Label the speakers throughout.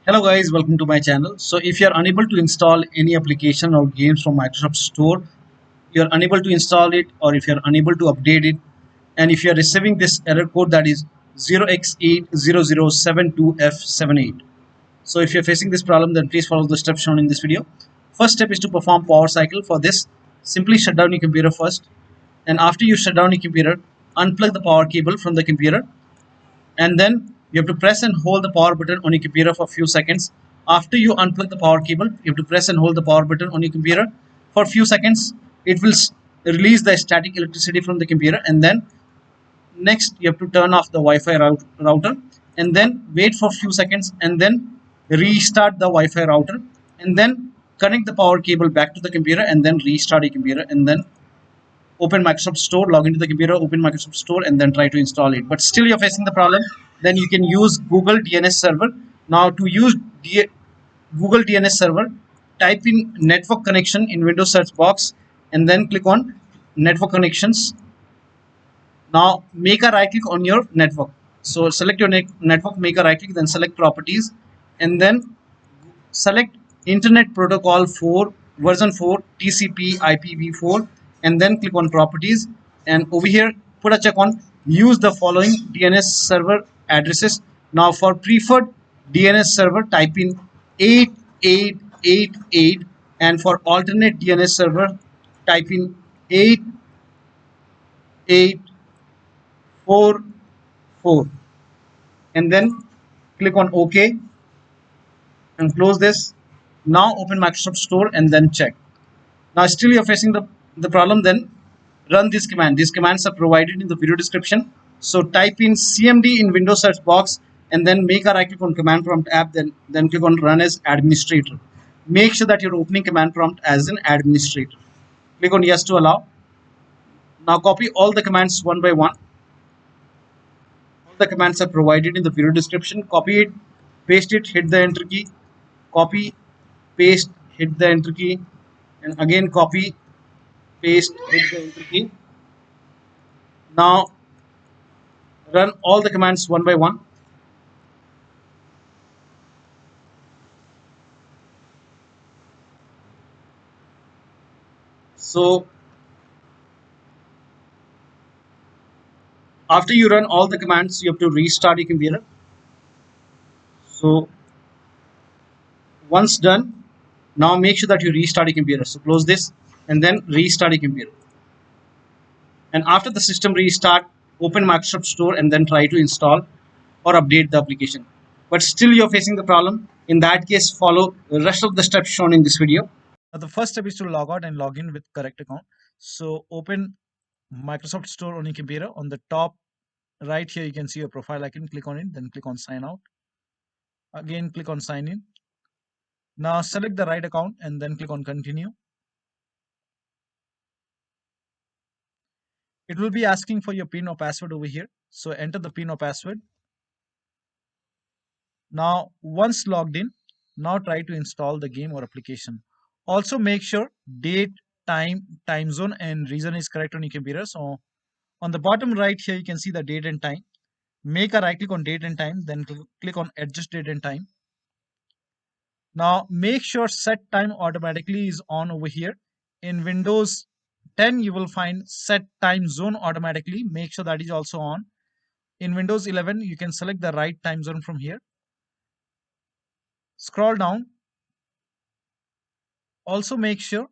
Speaker 1: Hello guys, welcome to my channel. So if you are unable to install any application or games from Microsoft Store, you are unable to install it, or if you are unable to update it, and if you are receiving this error code that is 0x80072F78. So if you're facing this problem, then please follow the steps shown in this video. First step is to perform power cycle. For this, simply shut down your computer first, and after you shut down your computer, unplug the power cable from the computer, and then you have to press and hold the power button on your computer for a few seconds. After you unplug the power cable, you have to press and hold the power button on your computer for a few seconds. It will release the static electricity from the computer, and then next you have to turn off the Wi-Fi router, and then wait for a few seconds, and then restart the Wi-Fi router, and then connect the power cable back to the computer, and then restart your computer, and then open Microsoft Store, log into the computer, open Microsoft Store, and then try to install it. But still you're facing the problem, then you can use Google DNS Server. Now to use Google DNS Server, type in network connection in Windows search box, and then click on network connections. Now make a right click on your network. So select your network, make a right click, then select properties, and then select Internet Protocol 4 version 4 TCP IPv4, and then click on properties, and over here put a check on use the following DNS server addresses. Now for preferred DNS server, type in 8888, and for alternate DNS server, type in 8844, and then click on OK and close this. Now open Microsoft Store and then check. Now still you're facing the problem, then run this command. These commands are provided in the video description. So type in cmd in Windows search box, and then make a right click on command prompt app, then click on run as administrator. Make sure that you're opening command prompt as an administrator. Click on yes to allow. Now copy all the commands one by one. All the commands are provided in the video description. Copy it, paste it, hit the enter key, copy, paste, hit the enter key, and again copy, paste, hit the enter key. Now run all the commands one by one. So after you run all the commands, you have to restart your computer. So once done, now make sure that you restart your computer. So close this and then restart your computer. And after the system restart, open Microsoft Store and then try to install or update the application. But still you're facing the problem. In that case, follow the rest of the steps shown in this video. Now, the first step is to log out and log in with correct account. So open Microsoft Store on your computer. On the top right here, you can see your profile icon. Click on it, then click on sign out. Again, click on sign in. Now select the right account and then click on continue. It will be asking for your PIN or password over here. So enter the PIN or password. Now once logged in, now try to install the game or application. Also make sure date, time zone and region is correct on your computer. So on the bottom right here, you can see the date and time. Make a right click on date and time, then click on adjust date and time. Now make sure set time automatically is on over here. In Windows 10 you will find set time zone automatically. Make sure that is also on. In Windows 11 you can select the right time zone from here. Scroll down. Also make sure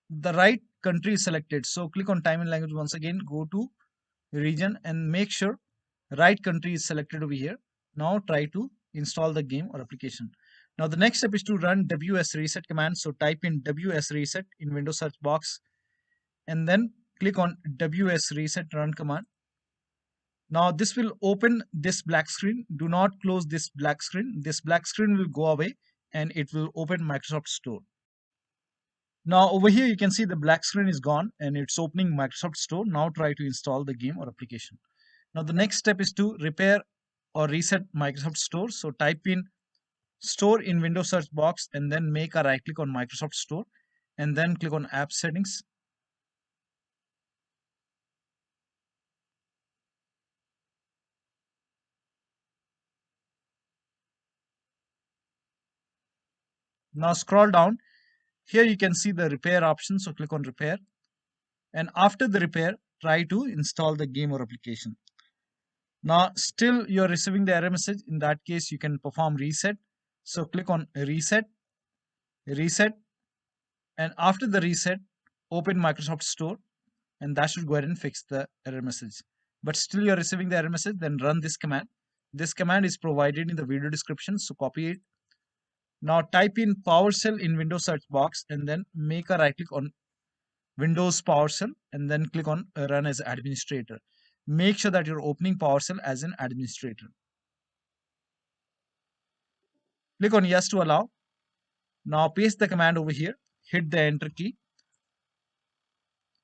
Speaker 1: the right country is selected. So click on time and language once again, go to region and make sure right country is selected over here. Now try to install the game or application. Now the next step is to run WSRESET command. So type in WSRESET in Windows search box and then click on WSRESET run command. Now this will open this black screen. Do not close this black screen. This black screen will go away and it will open Microsoft Store. Now over here you can see the black screen is gone and it's opening Microsoft Store. Now try to install the game or application. Now the next step is to repair or reset Microsoft Store. So type in Store in Windows search box and then make a right click on Microsoft Store and then click on App Settings. Now scroll down. Here you can see the repair option, so click on repair. And after the repair, try to install the game or application. Now still you're receiving the error message. In that case, you can perform reset. So click on reset, and after the reset, open Microsoft Store, and that should go ahead and fix the error message. But still you're receiving the error message, then run this command. This command is provided in the video description, so copy it. Now type in PowerShell in Windows search box and then make a right click on Windows PowerShell and then click on Run as Administrator. Make sure that you're opening PowerShell as an administrator. Click on Yes to allow. Now paste the command over here, hit the Enter key,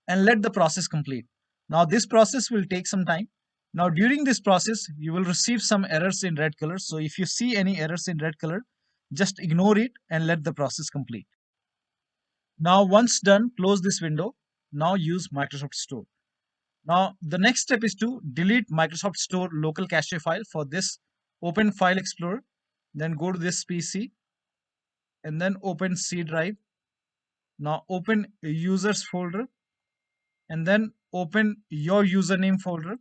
Speaker 1: and let the process complete. Now this process will take some time. Now during this process, you will receive some errors in red color. So if you see any errors in red color, just ignore it and let the process complete. Now once done, close this window. Now use Microsoft Store. Now the next step is to delete Microsoft Store local cache file. For this, open File Explorer, then go to this PC and then open C drive. Now open users folder and then open your username folder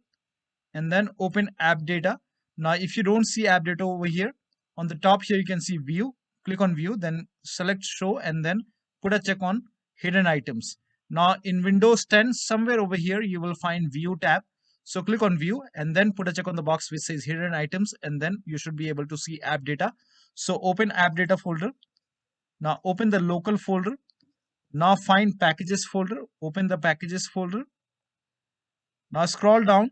Speaker 1: and then open app data. Now if you don't see app data over here, on the top here you can see view. Click on view, then select show and then put a check on hidden items. Now in Windows 10, somewhere over here you will find view tab. So click on view and then put a check on the box which says hidden items, and then you should be able to see app data. So open app data folder. Now open the local folder. Now find packages folder. Open the packages folder. Now scroll down.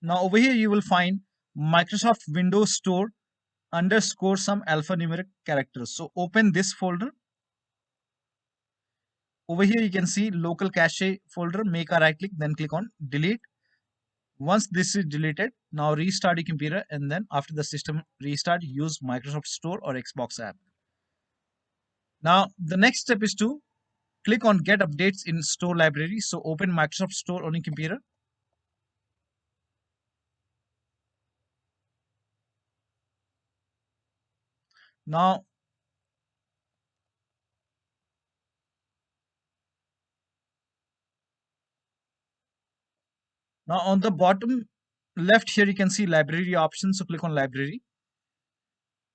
Speaker 1: Now over here you will find Microsoft Windows Store underscore some alphanumeric characters. So open this folder. Over here you can see local cache folder. Make a right click, then click on delete. Once this is deleted, now restart your computer, and then after the system restart, use Microsoft Store or Xbox app. Now the next step is to click on Get Updates in Store Library. So open Microsoft Store on your computer. Now on the bottom left here you can see library options. So click on library,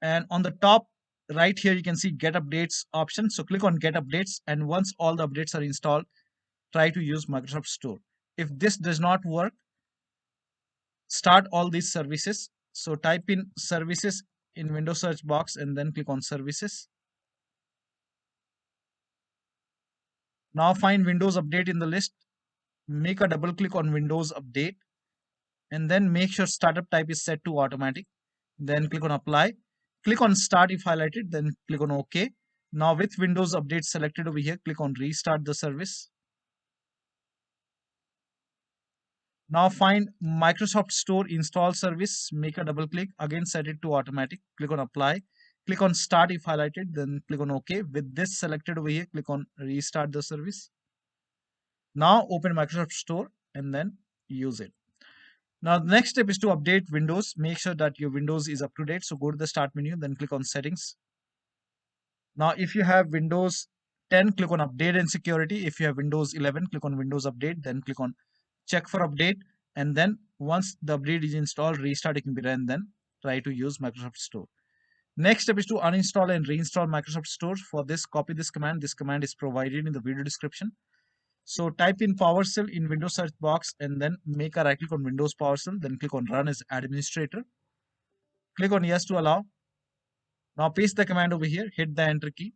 Speaker 1: and on the top right here you can see Get Updates option. So click on Get Updates, and once all the updates are installed, try to use Microsoft Store. If this does not work, start all these services. So type in services in Windows search box and then click on services. Now find Windows Update in the list. Make a double click on Windows Update and then make sure startup type is set to automatic. Then click on apply. Click on start if highlighted, then click on OK. Now with Windows Update selected over here, click on restart the service. Now find Microsoft Store install service, make a double click, again set it to automatic, click on apply, click on start if highlighted, then click on OK. With this selected over here, click on restart the service. Now open Microsoft Store and then use it. Now the next step is to update Windows. Make sure that your Windows is up to date. So go to the start menu, then click on settings. Now if you have Windows 10, click on update and security. If you have Windows 11, click on Windows update, then click on check for update, and then once the update is installed, restart your computer and then try to use Microsoft Store. Next step is to uninstall and reinstall Microsoft Store. For this, copy this command. This command is provided in the video description. So type in PowerShell in Windows search box and then make a right click on Windows PowerShell, then click on Run as Administrator. Click on Yes to allow. Now paste the command over here, hit the Enter key.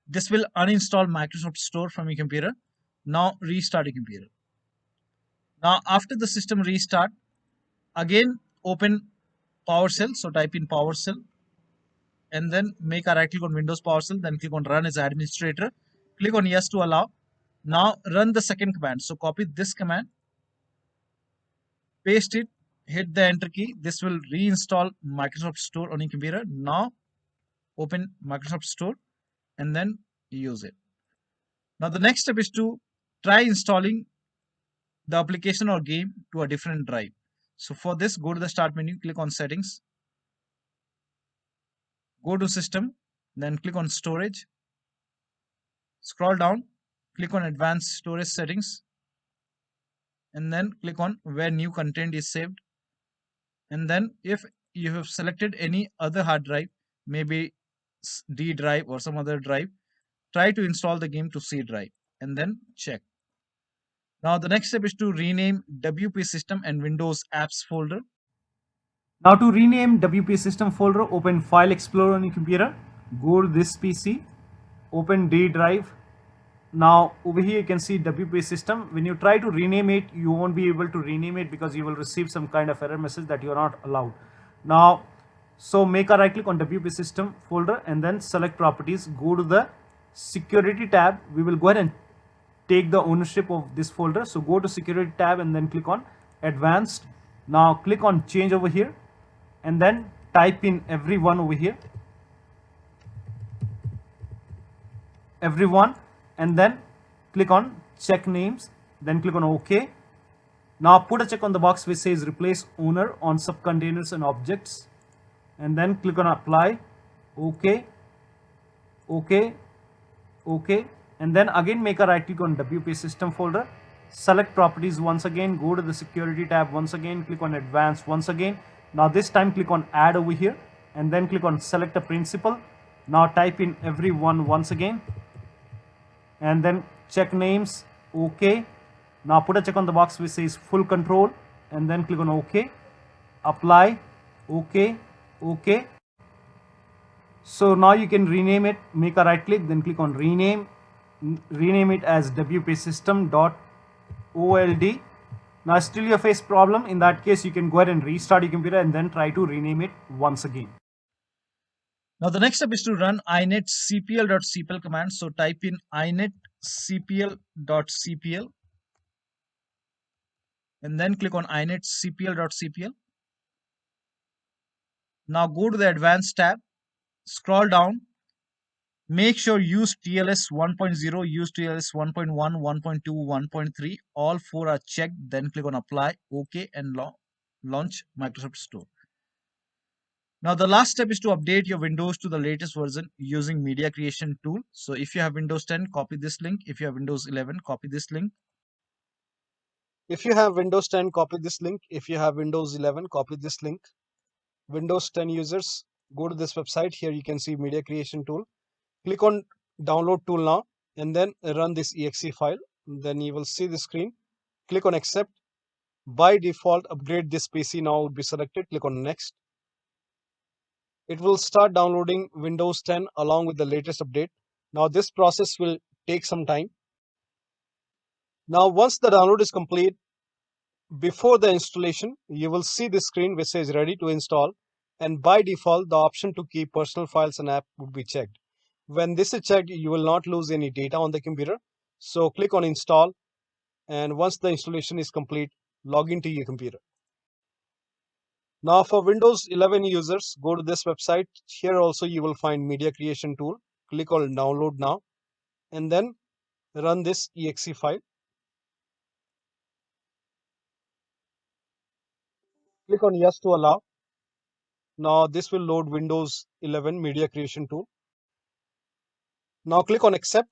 Speaker 1: This will uninstall Microsoft Store from your computer. Now restart your computer. Now after the system restart, again open PowerShell. So type in PowerShell and then make a right click on Windows PowerShell, then click on Run as Administrator. Click on Yes to allow. Now run the second command. So copy this command, paste it, hit the Enter key. This will reinstall Microsoft Store on your computer. Now open Microsoft Store and then use it. Now the next step is to try installing the application or game to a different drive. So for this, go to the start menu, click on settings, go to system, then click on storage, scroll down, click on advanced storage settings, and then click on where new content is saved. And then if you have selected any other hard drive, maybe D drive or some other drive, try to install the game to C drive and then check. Now the next step is to rename WP system and Windows apps folder. Now to rename WP system folder, open File Explorer on your computer, go to this PC, open D drive. Now over here you can see WP system. When you try to rename it, you won't be able to rename it because you will receive some kind of error message that you are not allowed. Now, so make a right click on WP system folder and then select properties, go to the security tab. We will go ahead and take the ownership of this folder. So go to security tab and then click on advanced. Now click on change over here and then type in everyone over here, everyone, and then click on check names, then click on OK. Now put a check on the box which says replace owner on subcontainers and objects, and then click on apply. OK, OK, OK, and then again make a right click on WP system folder, select properties once again, go to the security tab once again, click on advanced once again. Now this time click on add over here and then click on select a principal. Now type in everyone once again and then check names. OK. Now put a check on the box which says full control and then click on OK, apply. OK, OK. So now you can rename it, make a right click, then click on rename it as WP system.old. Now still you face problem. In that case you can go ahead and restart your computer and then try to rename it once again. Now the next step is to run inetcpl.cpl command. So type in inetcpl.cpl and then click on inetcpl.cpl. Now go to the advanced tab, scroll down, make sure use TLS 1.0, use TLS 1.1, 1.2, 1.3, all four are checked, then click on apply, OK, and launch Microsoft Store. Now the last step is to update your Windows to the latest version using media creation tool. So if you have Windows 10, copy this link. If you have Windows 11, copy this link. If you have Windows 10, copy this link. If you have Windows 11, copy this link. Windows 10 users, go to this website. Here you can see media creation tool. Click on download tool now and then run this exe file. Then you will see the screen. Click on accept. By default, upgrade this PC now would be selected. Click on next. It will start downloading Windows 10 along with the latest update. Now this process will take some time. Now once the download is complete, before the installation, you will see the screen which says ready to install, and by default the option to keep personal files and app would be checked. When this is checked, you will not lose any data on the computer. So click on install, and once the installation is complete, log into your computer. Now for Windows 11 users, go to this website. Here also you will find media creation tool. Click on download now and then run this exe file. Click on yes to allow. Now this will load Windows 11 media creation tool. Now click on accept.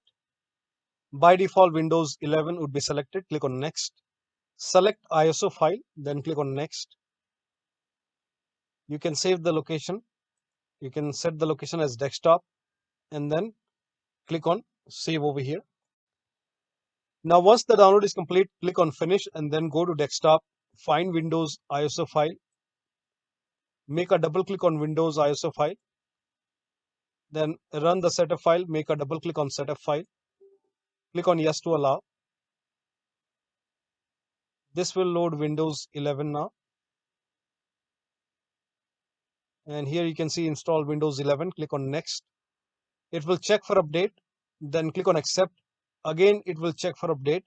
Speaker 1: By default Windows 11 would be selected. Click on next. Select ISO file, then click on next. You can save the location. You can set the location as desktop and then click on save over here. Now once the download is complete, click on finish and then go to desktop, find Windows ISO file, make a double click on Windows ISO file, then run the setup file, make a double click on setup file, click on yes to allow. This will load Windows 11 now. And here you can see install Windows 11, click on next. It will check for update, then click on accept. Again, it will check for update.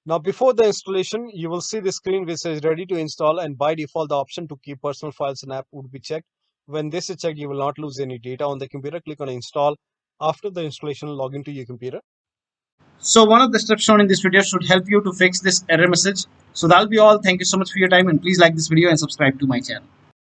Speaker 1: Now before the installation, you will see the screen which says ready to install, and by default the option to keep personal files and app would be checked. When this is checked, you will not lose any data on the computer. Click on install. After the installation, log into your computer. So one of the steps shown in this video should help you to fix this error message. So that'll be all. Thank you so much for your time, and please like this video and subscribe to my channel.